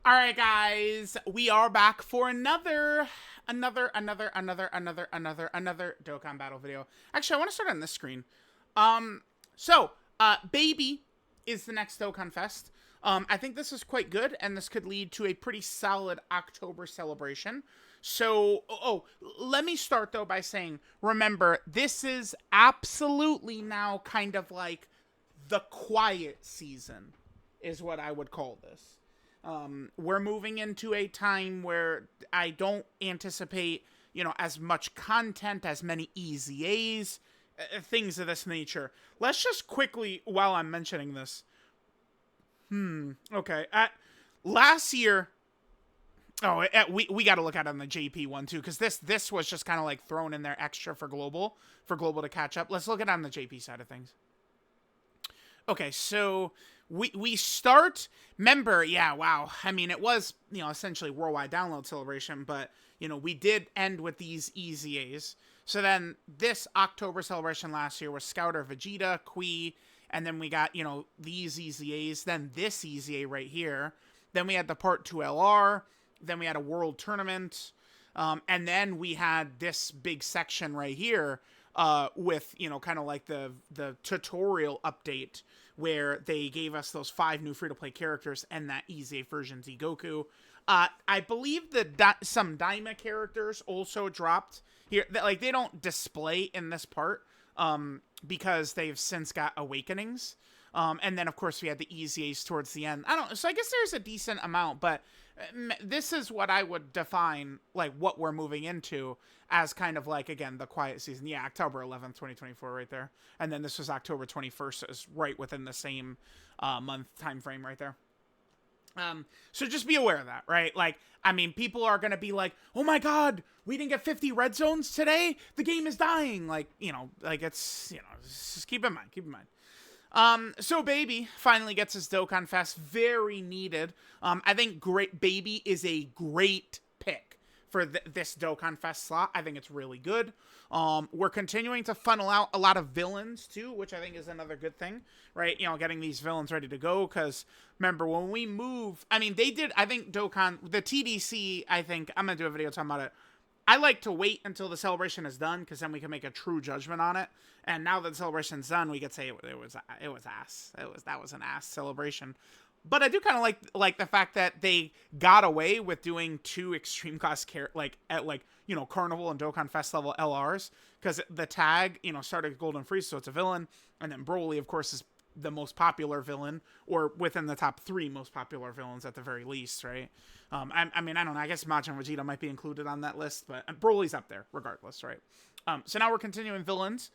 All right, guys, we are back for another Dokkan battle video. Actually, I want to start on this screen. Baby is the next Dokkan Fest. I think this is quite good, and this could lead to a pretty solid October celebration. Let me start though by saying, remember, this is absolutely now kind of like the quiet season, is what I would call this. We're moving into a time where I don't anticipate, as much content, as many EZAs, things of this nature. Let's just quickly, while I'm mentioning this. Okay. Last year, we got to look at it on the JP one too, because this was just kind of like thrown in there extra for global to catch up. Let's look at it on the JP side of things. Okay, so we start, remember, yeah, wow. I mean, it was, essentially worldwide download celebration, but, we did end with these EZAs. So then this October celebration last year was Scouter, Vegeta, Kui, and then we got, these EZAs, then this EZA right here. Then we had the Part 2 LR, then we had a World Tournament, and then we had this big section right here, with, kind of like the tutorial update where they gave us those 5 new free-to-play characters and that EZA version Z Goku. I believe that some Daima characters also dropped here. Like, they don't display in this part, because they've since got awakenings. And then, of course, we had the EZAs towards the end. So I guess there's a decent amount, but this is what I would define, like, what we're moving into as kind of like, again, the quiet season. Yeah, October 11th, 2024 right there. And then this was October 21st, so it's right within the same month time frame right there. So just be aware of that, right? Like, I mean, people are going to be like, oh my God, we didn't get 50 red zones today? The game is dying. Like, it's, just keep in mind. So Baby finally gets his Dokkan Fest. Very needed. I think Baby is a great pick for this Dokkan Fest slot. I think it's really good. We're continuing to funnel out a lot of villains too, which I think is another good thing, right? Getting these villains ready to go, because remember when we move, I mean, they did, I think Dokkan, the TDC, I think, I'm going to do a video talking about it. I like to wait until the celebration is done, because then we can make a true judgment on it. And now that the celebration's done, we could say it was ass. That was an ass celebration. But I do kind of like the fact that they got away with doing 2 extreme class Carnival and Dokkan Fest level LRs, because the tag, started with Golden Freeze, so it's a villain, and then Broly, of course, is the most popular villain, or within the top 3 most popular villains at the very least, right? I mean, I don't know. I guess Majin Vegeta might be included on that list, but Broly's up there regardless, right? So now we're continuing villains.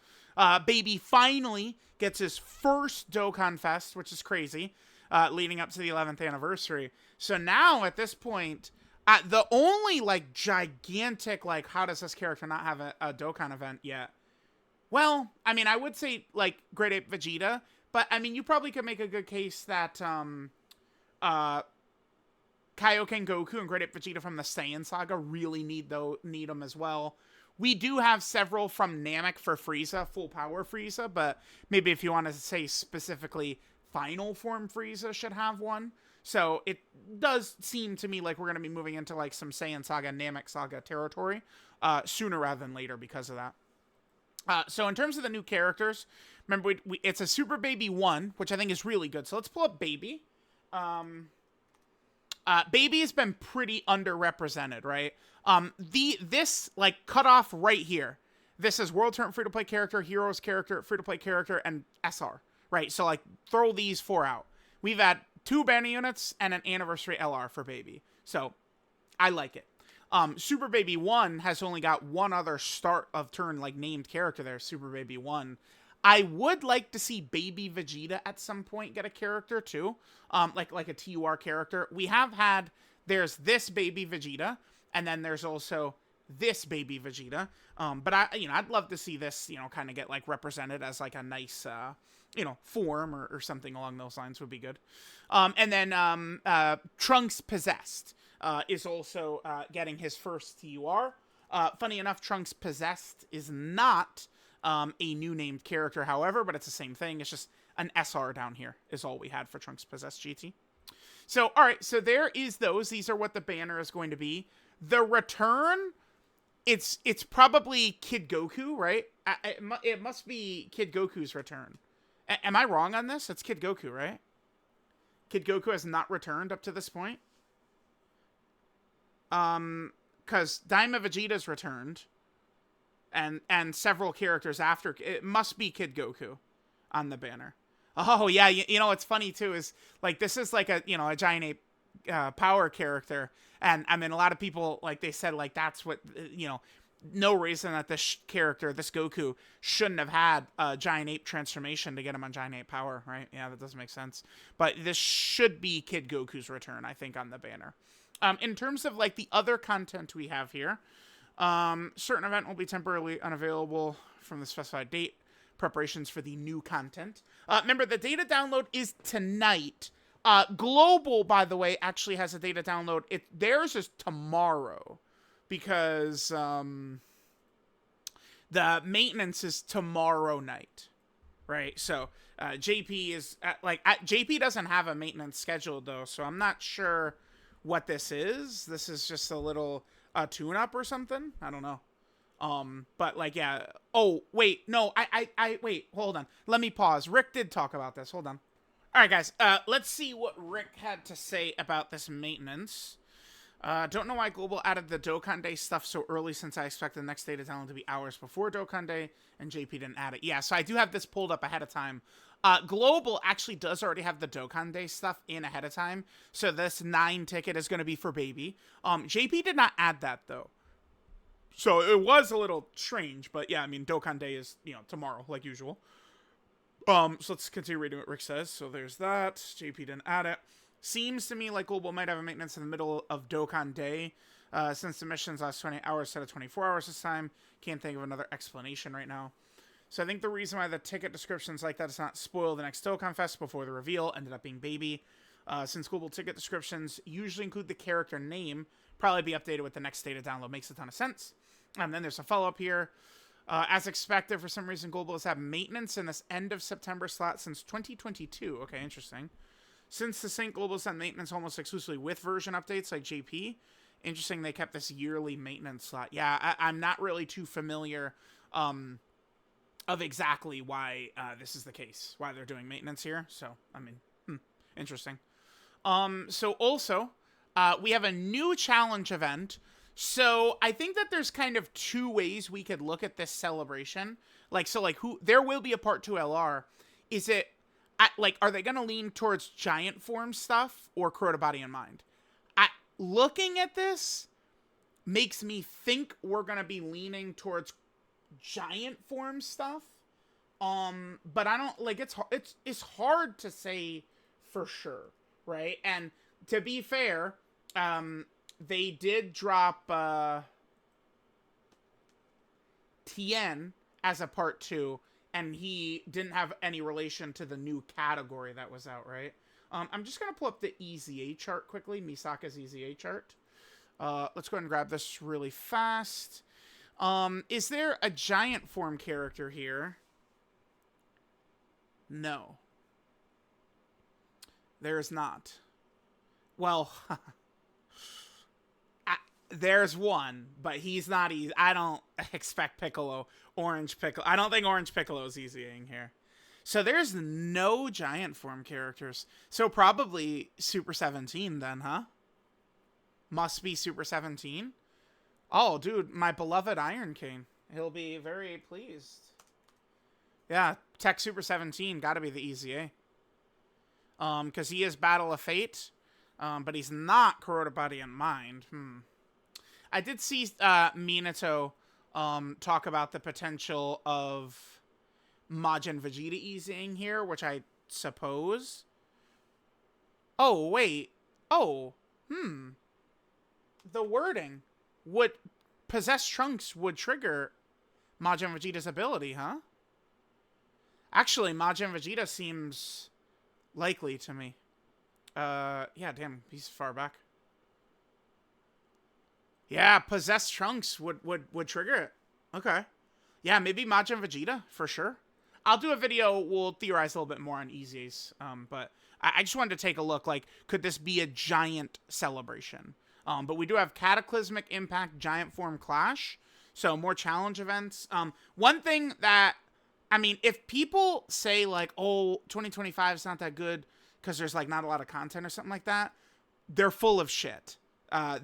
Baby finally gets his first Dokkan Fest, which is crazy, leading up to the 11th anniversary. So now at this point, the only like gigantic, like, how does this character not have a Dokkan event yet? Well, I mean, I would say like Great Ape Vegeta, but I mean, you probably could make a good case that Kaioken Goku and Great Ape Vegeta from the Saiyan Saga really need them as well. We do have several from Namek for Frieza, full power Frieza, but maybe if you want to say specifically final form Frieza should have one. So it does seem to me like we're going to be moving into like some Saiyan Saga, Namek Saga territory sooner rather than later because of that. So in terms of the new characters, remember, it's a Super Baby 1, which I think is really good. So let's pull up Baby. Baby has been pretty underrepresented, right? This like cutoff right here. This is World Tournament free-to-play character, Heroes character, free-to-play character, and SR, right? So like throw these 4 out. We've had 2 banner units and an anniversary LR for Baby. So I like it. Super Baby 1 has only got 1 other start of turn like named character there, Super Baby 1. I would like to see Baby Vegeta at some point get a character too, like a TUR character. We have had, there's this Baby Vegeta, and then there's also this Baby Vegeta. But I'd love to see this, kind of get like represented as like a nice, form or something along those lines would be good. And then Trunks Possessed is also getting his first TUR. Funny enough, Trunks Possessed is not a new named character, however, but it's the same thing. It's just an SR down here is all we had for Trunks Possessed GT. So, all right. So there is those. These are what the banner is going to be. The return, it's probably Kid Goku, right? It must be Kid Goku's return. Am I wrong on this? It's Kid Goku, right? Kid Goku has not returned up to this point. Because Daima Vegeta's returned, and several characters after. It must be Kid Goku on the banner. Oh yeah, you know what's funny too is like this is like a a giant ape power character, and I mean a lot of people like they said like that's what no reason that this character, this Goku, shouldn't have had a giant ape transformation to get him on giant ape power, right? Yeah, that doesn't make sense. But this should be Kid Goku's return, I think, on the banner. In terms of like the other content we have here, certain event will be temporarily unavailable from the specified date. Preparations for the new content. Remember, the data download is tonight. Global, by the way, actually has a data download. Theirs is tomorrow because the maintenance is tomorrow night, right? So JP is JP doesn't have a maintenance scheduled though, so I'm not sure what this is. This is just a little tune-up or something. I don't know. But like, yeah. Oh, wait, no, I wait, hold on. Let me pause. Rick did talk about this. Hold on. All right, guys. Let's see what Rick had to say about this maintenance. Don't know why Global added the Dokkan Day stuff so early since I expect the next data download to be hours before Dokkan Day, and JP didn't add it. Yeah, so I do have this pulled up ahead of time. Global actually does already have the Dokkan Day stuff in ahead of time, so this 9 ticket is going to be for Baby. JP did not add that, though. So it was a little strange, but yeah, I mean, Dokkan Day is, tomorrow, like usual. So let's continue reading what Rick says. So there's that. JP didn't add it. Seems to me like Global might have a maintenance in the middle of Dokkan Day, since the missions last 20 hours instead of 24 hours this time. Can't think of another explanation right now. So I think the reason why the ticket descriptions like that does not spoil the next Dokkanfest before the reveal ended up being Baby. Since Global ticket descriptions usually include the character name, probably be updated with the next data download. Makes a ton of sense. And then there's a follow-up here. As expected, for some reason, Global has had maintenance in this end of September slot since 2022. Okay, interesting. Since the Sync Global has had maintenance almost exclusively with version updates like JP, interesting they kept this yearly maintenance slot. Yeah, I'm not really too familiar of exactly why this is the case, why they're doing maintenance here. So, I mean, interesting. So also, we have a new challenge event. So I think that there's kind of two ways we could look at this celebration. There will be a part 2 LR. Is it, are they going to lean towards giant form stuff or Crota Body and Mind? Looking at this makes me think we're going to be leaning towards giant form stuff. But I don't, it's hard to say for sure, right? And to be fair, they did drop Tien as a part 2, and he didn't have any relation to the new category that was out, right? I'm just going to pull up the EZA chart quickly, Misaka's EZA chart. Let's go ahead and grab this really fast. Is there a giant form character here? No. There is not. Well, there's one, but he's not easy. I don't expect Piccolo, Orange Piccolo. I don't think Orange Piccolo is easying here. So there's no giant form characters. So probably Super 17 then, huh? Must be Super 17. Oh, dude, my beloved Iron King. He'll be very pleased. Yeah, Tech Super 17, gotta be the EZA. Because he is Battle of Fate, but he's not Crota Body and Mind. I did see Minato talk about the potential of Majin Vegeta easing here, which I suppose. Oh, wait. Oh, the wording would possess Trunks would trigger Majin Vegeta's ability, huh? Actually, Majin Vegeta seems likely to me. Yeah, damn, he's far back. Yeah, possess Trunks would trigger it. Okay. Yeah, maybe Majin Vegeta, for sure. I'll do a video. We'll theorize a little bit more on EZAs. But I just wanted to take a look. Like, could this be a giant celebration? But we do have Cataclysmic Impact, Giant Form Clash. So more challenge events. One thing that, I mean, if people say like, oh, 2025 is not that good because there's like not a lot of content or something like that, they're full of shit.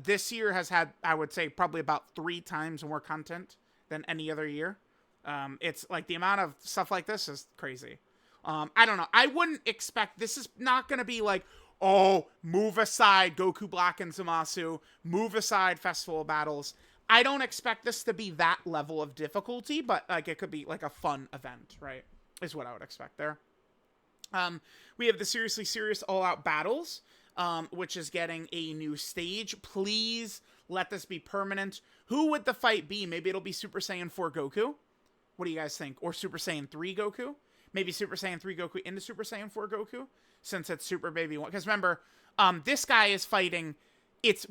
This year has had, I would say, probably about 3 times more content than any other year. It's like the amount of stuff like this is crazy. I don't know. I wouldn't expect, this is not going to be like, oh, move aside Goku Black and Zamasu, move aside Festival of Battles. I don't expect this to be that level of difficulty, but like it could be like a fun event, right? Is what I would expect there. We have the Seriously Serious All Out Battles, which is getting a new stage. Please let this be permanent. Who would the fight be? Maybe it'll be Super Saiyan 4 Goku. What do you guys think? Or Super Saiyan 3 Goku? Maybe Super Saiyan 3 Goku into Super Saiyan 4 Goku, since it's Super Baby 1. Because remember, this guy is fighting, it's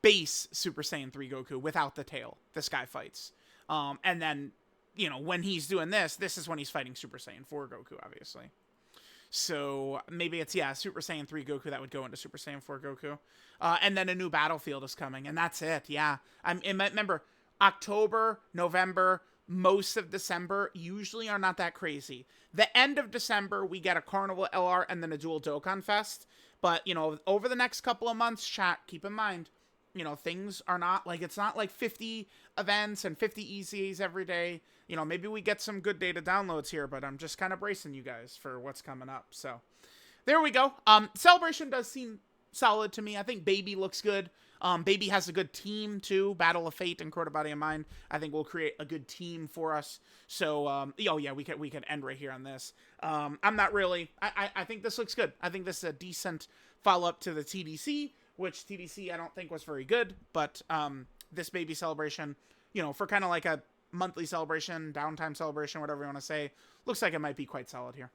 base Super Saiyan 3 Goku without the tail. This guy fights. And then, you know, when he's doing this is when he's fighting Super Saiyan 4 Goku, obviously. So maybe it's, yeah, Super Saiyan 3 Goku that would go into Super Saiyan 4 Goku. And then a new battlefield is coming, and that's it, yeah. Remember, October, November, most of December usually are not that crazy. The end of December, we get a Carnival LR and then a dual Dokkanfest. But, you know, over the next couple of months, chat, keep in mind, you know, things are not like, it's not like 50 events and 50 EZAs every day. You know, maybe we get some good data downloads here, but I'm just kind of bracing you guys for what's coming up. So there we go. Celebration does seem solid to me. I think Baby looks good. Baby has a good team too. Battle of Fate and Crota Body and Mind, I think will create a good team for us. So, oh yeah, we could end right here on this. I'm not really, I think this looks good. I think this is a decent follow-up to the TDC, which TDC I don't think was very good, but this Baby celebration, you know, for kind of like a monthly celebration, downtime celebration, whatever you want to say, looks like it might be quite solid here.